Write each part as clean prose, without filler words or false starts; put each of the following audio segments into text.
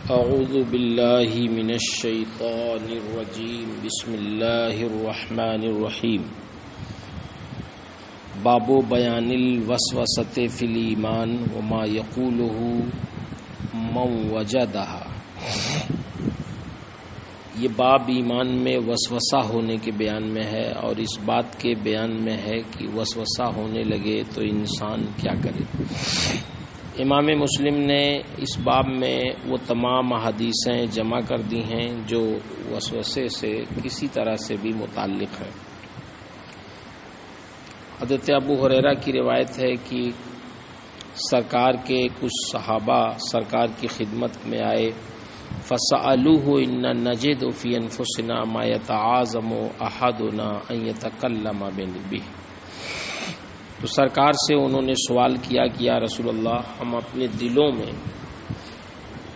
اعوذ باللہ من الشیطان الرجیم بسم اللہ الرحمن الرحیم باب بیان الوسوسۃ فی الایمان وما یقولہ من وجدہ۔ یہ باب ایمان میں وسوسہ ہونے کے بیان میں ہے اور اس بات کے بیان میں ہے کہ وسوسہ ہونے لگے تو انسان کیا کرے۔ امام مسلم نے اس باب میں وہ تمام احادیثیں جمع کر دی ہیں جو وسوسے سے کسی طرح سے بھی متعلق ہیں۔ حضرت ابو ہریرہ کی روایت ہے کہ سرکار کے کچھ صحابہ سرکار کی خدمت میں آئے، فَسَأَلُوهُ إِنَّ نَجِدُ فِي أَنفُسِنَا مَا يَتَعَاظَمُ أَحَدُنَا أَن يَتَكَلَّمَ بِهِ۔ تو سرکار سے انہوں نے سوال کیا کہ یا رسول اللہ، ہم اپنے دلوں میں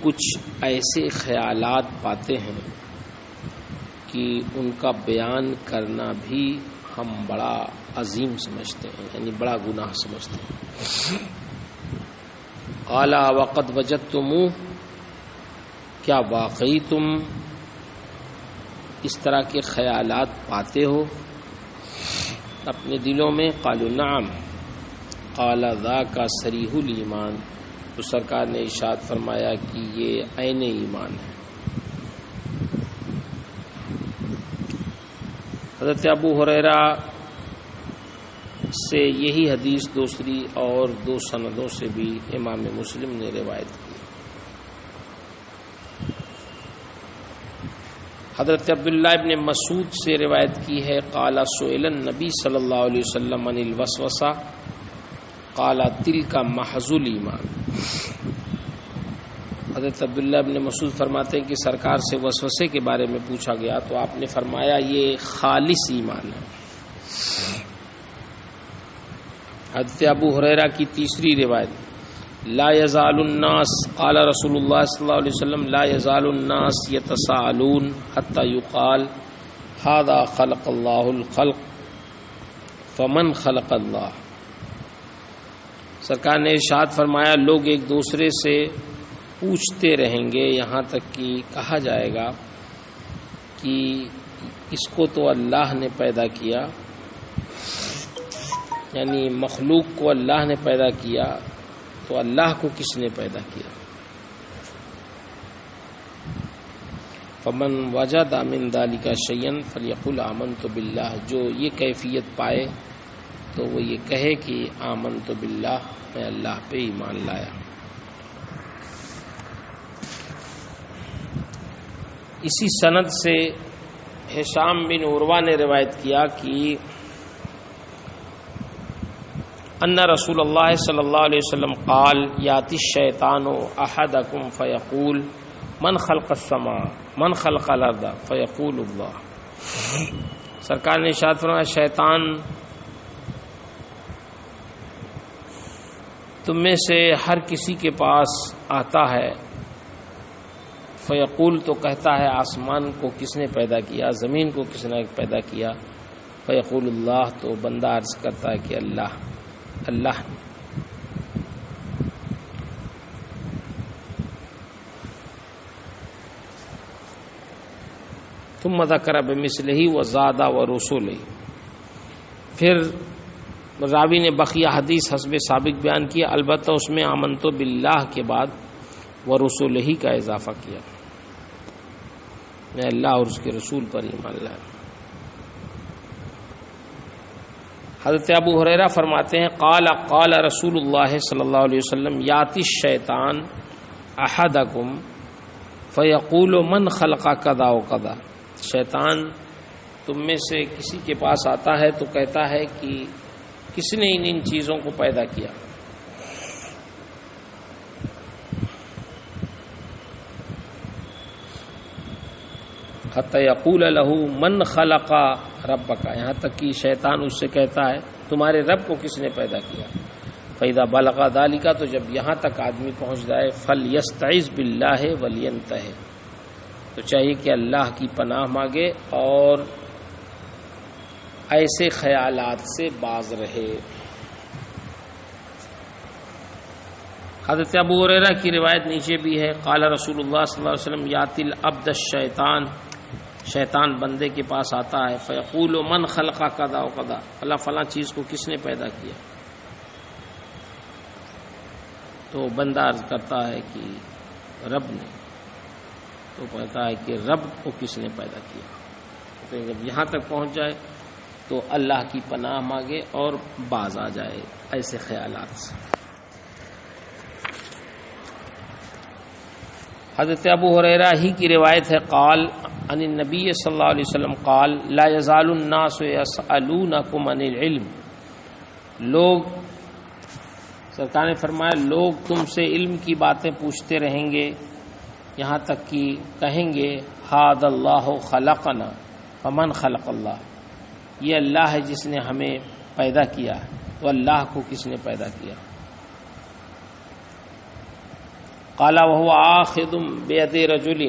کچھ ایسے خیالات پاتے ہیں کہ ان کا بیان کرنا بھی ہم بڑا عظیم سمجھتے ہیں، یعنی بڑا گناہ سمجھتے ہیں۔ قال وقد وجدتموہ، کیا واقعی تم اس طرح کے خیالات پاتے ہو اپنے دلوں میں؟ قالوا نعم۔ قال ذاک صریح الایمان، تو سرکار نے ارشاد فرمایا کہ یہ عین ایمان ہے۔ حضرت ابو ہریرہ سے یہی حدیث دوسری اور دو سندوں سے بھی امام مسلم نے روایت کی۔ حضرت عبداللہ ابن مسعود سے روایت کی ہے، قال سئل النبی صلی اللہ علیہ وسلم عن الوسوسہ قال تلک محض الایمان۔ حضرت عبداللہ ابن مسعود فرماتے ہیں کہ سرکار سے وسوسے کے بارے میں پوچھا گیا تو آپ نے فرمایا یہ خالص ایمان ہے۔ حضرت ابو ہریرہ کی تیسری روایت، لا یزال الناس، قال رسول اللہ صلی اللہ علیہ وسلم لا یزال الناس یتساءلون حتی یقال ھذا خلق اللہ الخلق فمن خلق اللہ۔ سرکار نے ارشاد فرمایا لوگ ایک دوسرے سے پوچھتے رہیں گے یہاں تک کہ کہا جائے گا کہ اس کو تو اللہ نے پیدا کیا، یعنی مخلوق کو اللہ نے پیدا کیا تو اللہ کو کس نے پیدا کیا؟ فمن وجد من ذلک شیئا فلیقل آمنت باللہ، جو یہ کیفیت پائے تو وہ یہ کہے کہ آمنت باللہ، میں اللہ پہ ایمان لایا۔ اسی سند سے ہشام بن عروہ نے روایت کیا کہ ان رسول اللہ صلی اللہ علیہ وسلم قال یاتی الشیطان احدکم فیقول من خلق السماء من خلق الارض فیقول اللہ۔ سرکار نے ارشاد فرمایا شیطان تم میں سے ہر کسی کے پاس آتا ہے، فیقول تو کہتا ہے آسمان کو کس نے پیدا کیا، زمین کو کس نے پیدا کیا، فیقول اللہ تو بندہ عرض کرتا ہے کہ اللہ اللہ۔ ثم ذکر بمثلہ وزاد ورسولہ، پھر راوی نے بقیہ حدیث حسب سابق بیان کیا، البتہ اس میں آمنت باللہ کے بعد ورسولہ کا اضافہ کیا، میں اللہ اور اس کے رسول پر ایمان لایا۔ حضرت ابو ہریرہ فرماتے ہیں قال قال رسول اللہ صلی اللہ علیہ وسلم یاتی الشیطان احدکم فیقول من خلق کذا و کذا، شیطان تم میں سے کسی کے پاس آتا ہے تو کہتا ہے کہ کس نے ان چیزوں کو پیدا کیا، حتی یقول لہ من خلق ربک، یہاں تک کہ شیطان اس سے کہتا ہے تمہارے رب کو کس نے پیدا کیا۔ فَإِذَا بَلَغَ ذَلِكَ، تو جب یہاں تک آدمی پہنچ جائے، فَلْيَسْتَعِذْ بِاللَّهِ وَلْيَنْتَهِ، تو چاہیے کہ اللہ کی پناہ مانگے اور ایسے خیالات سے باز رہے۔ حضرت ابو ہریرہ کی روایت نیچے بھی ہے، قال رسول اللہ صلی اللہ علیہ وسلم یاتی العبد الشیطان، شیطان بندے کے پاس آتا ہے، فیقول من خلق کذا و کذا، فلاں فلاں چیز کو کس نے پیدا کیا؟ تو بندہ عرض کرتا ہے کہ رب نے، تو کہتا ہے کہ رب کو کس نے پیدا کیا؟ تو جب یہاں تک پہنچ جائے تو اللہ کی پناہ مانگے اور باز آ جائے ایسے خیالات سے۔ حضرت ابو ہریرہ ہی کی روایت ہے، قال عن النبی صلی اللہ علیہ وسلم قال لا یزال الناس یسألونکم عن العلم، لوگ، سرکار نے فرمایا لوگ تم سے علم کی باتیں پوچھتے رہیں گے یہاں تک کہ کہیں گے ھذ اللہ خلقنا فمن خلق اللہ، یہ اللہ ہے جس نے ہمیں پیدا کیا، تو اللہ کو کس نے پیدا کیا؟ قال وهو آخذ بید رجل،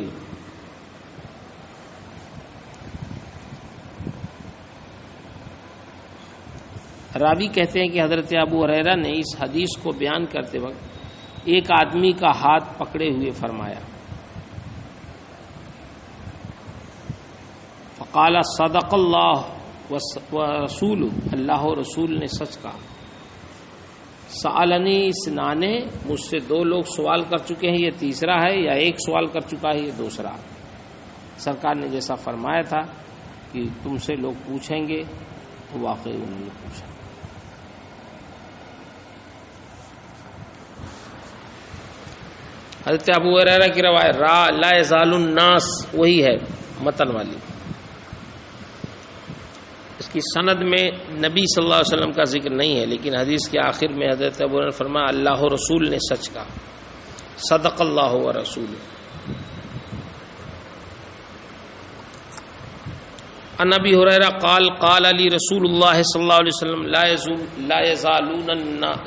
راوی کہتے ہیں کہ حضرت ابو ہریرہ نے اس حدیث کو بیان کرتے وقت ایک آدمی کا ہاتھ پکڑے ہوئے فرمایا، فقال صدق اللہ ورسول، اللہ و رسول نے سچ کہا، سألنی اثنان، مجھ سے دو لوگ سوال کر چکے ہیں، یہ تیسرا ہے، یا ایک سوال کر چکا ہے یہ دوسرا۔ سرکار نے جیسا فرمایا تھا کہ تم سے لوگ پوچھیں گے، تو واقعی انہوں نے پوچھا۔ حضرت ابو ہریرہ کی روایت لا یزال الناس وہی ہے متن والی، اس کی سند میں نبی صلی اللہ علیہ وسلم کا ذکر نہیں ہے، لیکن حدیث کے آخر میں حضرت ابو ہریرہ نے فرمایا اللہ و رسول نے سچ کہا، صدق اللہ و رسول۔ عن ابی ہریرہ قال قال علی رسول اللہ صلی اللہ علیہ وسلم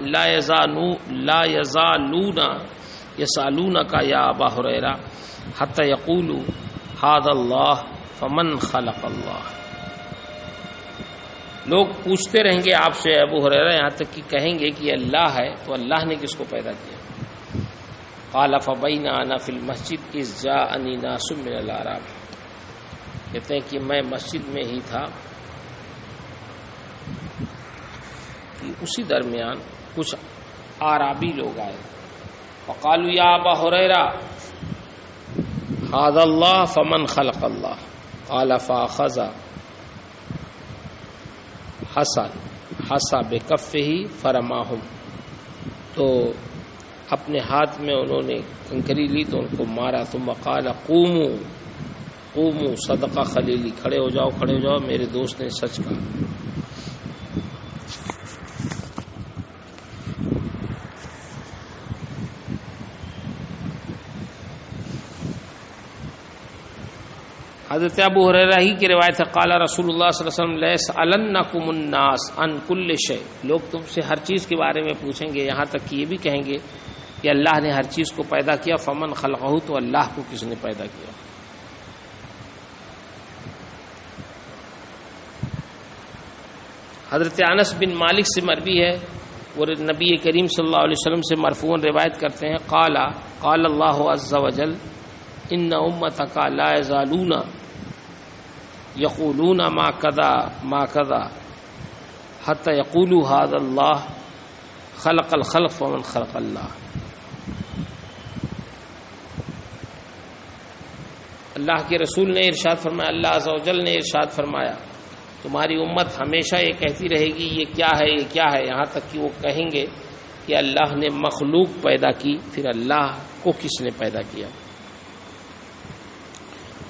لا یزالون یسألونک یا ابا ہریرہ حتی یقولوا ھذا اللہ فمن خلق اللہ، لوگ پوچھتے رہیں گے آپ سے ابو ہریرہ یہاں تک کہ کہیں گے کہ اللہ ہے، تو اللہ نے کس کو پیدا کیا؟ قال فبین انا فی المسجد اذ جاءنی ناس من الاعراب، کہتے ہیں کہ میں مسجد میں ہی تھا کہ اسی درمیان کچھ اعرابی لوگ آئے، فقالوا یا ابا ہریرہ ھذا اللہ فمن خلق اللہ، قال فاخذ حسا بکفہ فرماہم، تو اپنے ہاتھ میں انہوں نے کنکری لی تو ان کو مارا، ثم قال قوموا قوموا صدق خلیلی، کھڑے ہو جاؤ کھڑے ہو جاؤ، میرے دوست نے سچ کہا۔ حضرت ابو ہریرہ ہی کی روایت ہے، قال رسول اللہ صلی اللہ علیہ وسلم لیسألنکم الناس عن کل شیء، لوگ تم سے ہر چیز کے بارے میں پوچھیں گے، یہاں تک کہ یہ بھی کہیں گے کہ اللہ نے ہر چیز کو پیدا کیا، فمن خلقہ، تو اللہ کو کس نے پیدا کیا؟ حضرت انس بن مالک سے مروی ہے، اور نبی کریم صلی اللہ علیہ وسلم سے مرفوعاً روایت کرتے ہیں، قال اللہ عز وجل ان امتک لا یزالون یقولون ما کذا حتی یقولوا ھذا اللہ خلق الخلق ومن خلق اللہ، اللہ کے رسول نے ارشاد فرمایا، اللہ عز و جل نے ارشاد فرمایا تمہاری امت ہمیشہ یہ کہتی رہے گی یہ کیا ہے یہ کیا ہے، یہاں تک کہ وہ کہیں گے کہ اللہ نے مخلوق پیدا کی، پھر اللہ کو کس نے پیدا کیا؟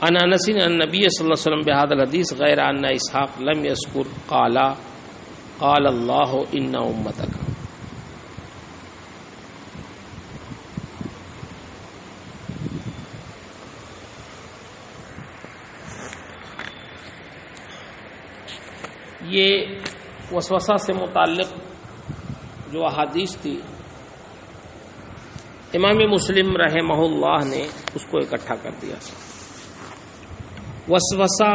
عن انس ان النبی صلی اللہ علیہ وسلم بهذا الحدیث غیر ان اسحاق لم یذکر قال اللہ ان امتک۔ یہ وسوسہ سے متعلق جو احادیث تھی امام مسلم رحمہ اللہ نے اس کو اکٹھا کر دیا۔ وسوسہ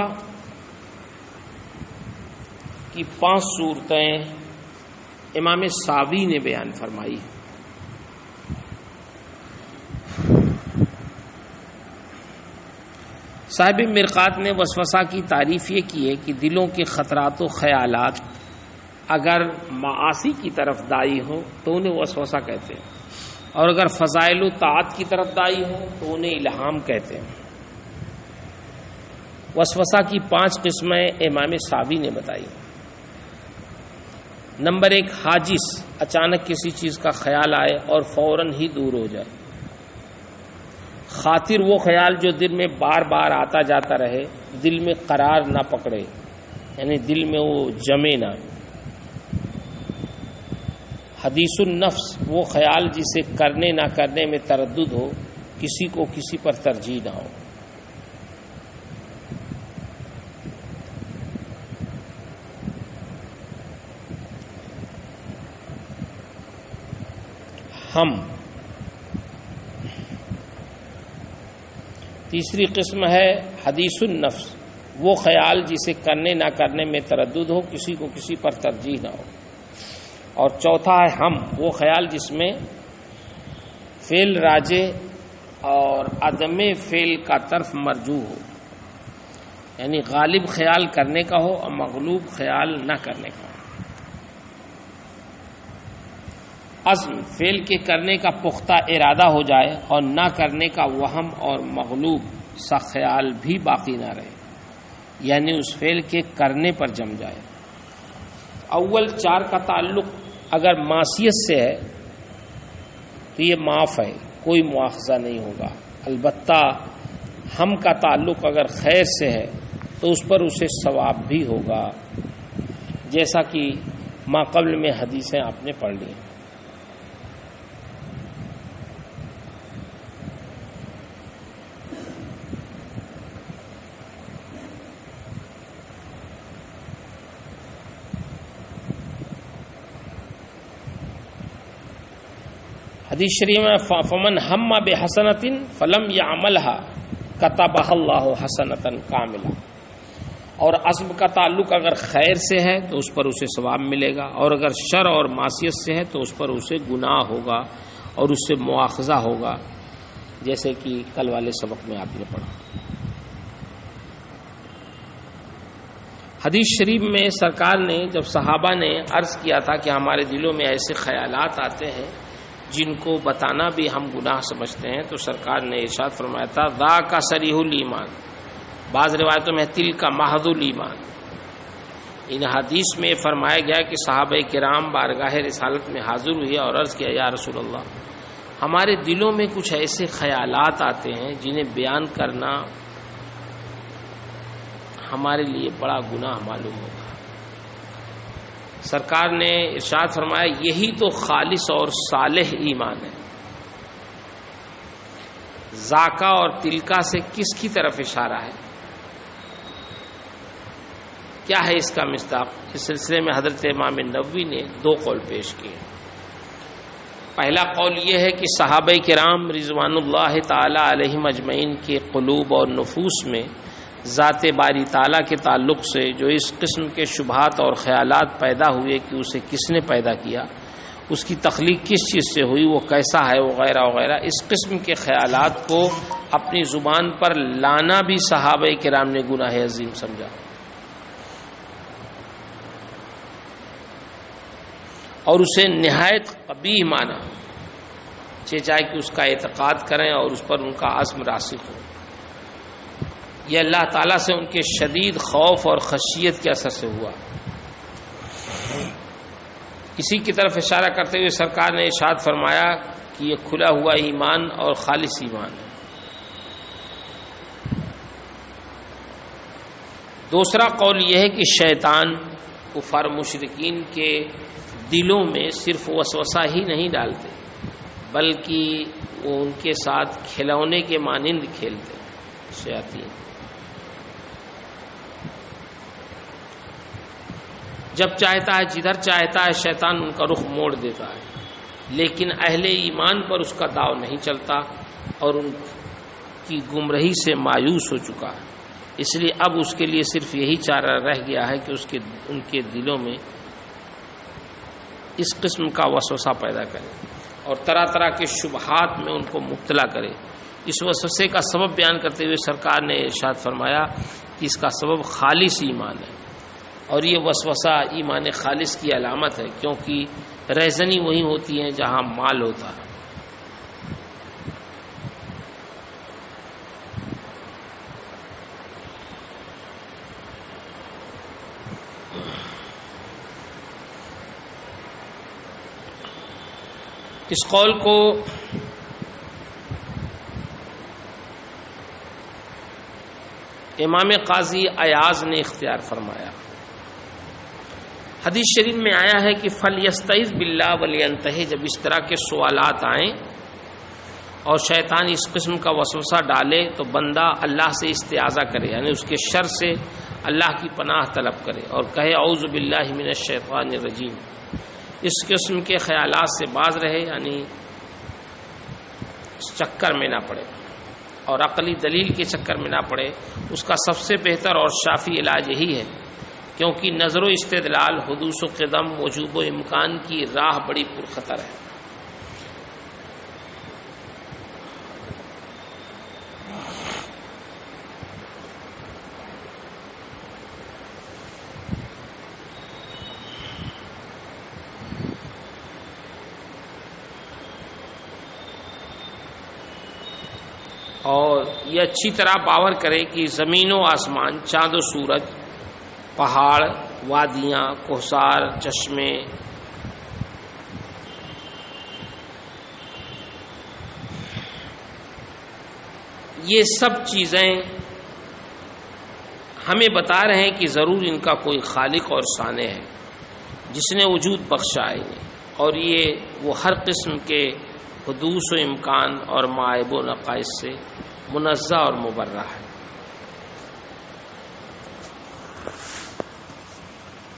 کی 5 صورتیں امام ساوی نے بیان فرمائی، صاحب مرقات نے وسوسہ کی تعریف یہ کی ہے کہ دلوں کے خطرات و خیالات اگر معاصی کی طرف دائی ہوں تو انہیں وسوسہ کہتے ہیں، اور اگر فضائل و طاعت کی طرف دائی ہوں تو انہیں الہام کہتے ہیں۔ وسوسہ کی 5 قسمیں امام صابی نے بتائی۔ نمبر 1، حاجس، اچانک کسی چیز کا خیال آئے اور فوراً ہی دور ہو جائے۔ خاطر، وہ خیال جو دل میں بار بار آتا جاتا رہے، دل میں قرار نہ پکڑے، یعنی دل میں وہ جمے نہ۔ حدیث النفس، وہ خیال جسے کرنے نہ کرنے میں تردد ہو، کسی کو کسی پر ترجیح نہ ہو۔ تیسری قسم ہے حدیث النفس، وہ خیال جسے کرنے نہ کرنے میں تردد ہو، کسی کو کسی پر ترجیح نہ ہو۔ اور چوتھا ہے وہ خیال جس میں فعل راجع اور عدم فعل کا طرف مرجوع ہو، یعنی غالب خیال کرنے کا ہو اور مغلوب خیال نہ کرنے کا ہو۔ عزم، فعل کے کرنے کا پختہ ارادہ ہو جائے اور نہ کرنے کا وہم اور مغلوب سا خیال بھی باقی نہ رہے، یعنی اس فعل کے کرنے پر جم جائے۔ اول 4 کا تعلق اگر معصیت سے ہے تو یہ معاف ہے، کوئی مواخذہ نہیں ہوگا۔ البتہ ہم کا تعلق اگر خیر سے ہے تو اس پر اسے ثواب بھی ہوگا، جیسا کہ ماقبل میں حدیثیں آپ نے پڑھ لی ہیں۔ حدیث شریف میں فمن ہم بحسنۃ فلم یعملها کتبها اللہ حسنۃ کاملہ، اور عزم کا تعلق اگر خیر سے ہے تو اس پر اسے ثواب ملے گا، اور اگر شر اور معصیت سے ہے تو اس پر اسے گناہ ہوگا اور اس سے مواخذہ ہوگا، جیسے کہ کل والے سبق میں آپ نے پڑھا۔ حدیث شریف میں سرکار نے جب صحابہ نے عرض کیا تھا کہ ہمارے دلوں میں ایسے خیالات آتے ہیں جن کو بتانا بھی ہم گناہ سمجھتے ہیں، تو سرکار نے ارشاد فرمایا تھا ذاک صریح الایمان، بعض روایتوں میں تل کا محض الایمان۔ ان حدیث میں فرمایا گیا کہ صحابہ کرام بارگاہ رسالت میں حاضر ہوئے اور عرض کیا یا رسول اللہ، ہمارے دلوں میں کچھ ایسے خیالات آتے ہیں جنہیں بیان کرنا ہمارے لیے بڑا گناہ معلوم ہوگا۔ سرکار نے ارشاد فرمایا یہی تو خالص اور صالح ایمان ہے۔ ذاکا اور تلکا سے کس کی طرف اشارہ ہے؟ کیا ہے اس کا مصداق؟ اس سلسلے میں حضرت امام نووی نے 2 قول پیش کیے۔ پہلا قول یہ ہے کہ صحابہ کرام رضوان اللہ تعالی علیہم اجمعین کے قلوب اور نفوس میں ذات باری تعالیٰ کے تعلق سے جو اس قسم کے شبہات اور خیالات پیدا ہوئے کہ اسے کس نے پیدا کیا، اس کی تخلیق کس چیز سے ہوئی، وہ کیسا ہے، وغیرہ وغیرہ، اس قسم کے خیالات کو اپنی زبان پر لانا بھی صحابہ کرام نے گناہ عظیم سمجھا، اور اسے نہایت قبیح مانا، چاہے کہ اس کا اعتقاد کریں اور اس پر ان کا عزم راسخ ہو۔ یہ اللہ تعالیٰ سے ان کے شدید خوف اور خشیت کے اثر سے ہوا۔ اسی کی طرف اشارہ کرتے ہوئے سرکار نے ارشاد فرمایا کہ یہ کھلا ہوا ایمان اور خالص ایمان ہے۔ دوسرا قول یہ ہے کہ شیطان کفار مشرکین کے دلوں میں صرف وسوسہ ہی نہیں ڈالتے، بلکہ وہ ان کے ساتھ کھلونے کے مانند کھیلتے شیاطین۔ جب چاہتا ہے جدھر چاہتا ہے شیطان ان کا رخ موڑ دیتا ہے، لیکن اہل ایمان پر اس کا داؤ نہیں چلتا اور ان کی گمراہی سے مایوس ہو چکا ہے۔ اس لیے اب اس کے لیے صرف یہی چارہ رہ گیا ہے کہ ان کے دلوں میں اس قسم کا وسوسہ پیدا کرے اور طرح طرح کے شبہات میں ان کو مبتلا کرے، اس وسوسے کا سبب بیان کرتے ہوئے سرکار نے ارشاد فرمایا کہ اس کا سبب خالص ایمان ہے، اور یہ وسوسہ ایمان خالص کی علامت ہے، کیونکہ رہزنی وہی ہوتی ہے جہاں مال ہوتا ہے۔ اس قول کو امام قاضی ایاز نے اختیار فرمایا۔ حدیث شریف میں آیا ہے کہ فَلْيَسْتَعِذْ بِاللَّهِ وَلْيَنْتَهِ، جب اس طرح کے سوالات آئیں اور شیطان اس قسم کا وسوسہ ڈالے تو بندہ اللہ سے استعاذہ کرے، یعنی اس کے شر سے اللہ کی پناہ طلب کرے اور کہے اعوذ باللہ من الشیطان الرجیم۔ اس قسم کے خیالات سے باز رہے، یعنی اس چکر میں نہ پڑے اور عقلی دلیل کے چکر میں نہ پڑے۔ اس کا سب سے بہتر اور شافی علاج یہی ہے، کیونکہ نظر و استدلال، حدوث و قدم، وجوب و امکان کی راہ بڑی پرخطر ہے۔ اور یہ اچھی طرح باور کرے کہ زمین و آسمان، چاند و سورج، پہاڑ، وادیاں، کوہسار، چشمے، یہ سب چیزیں ہمیں بتا رہے ہیں کہ ضرور ان کا کوئی خالق اور صانع ہے جس نے وجود بخشا ہے، اور یہ وہ ہر قسم کے حدوث و امکان اور معائب و نقائص سے منزہ اور مبرہ ہے۔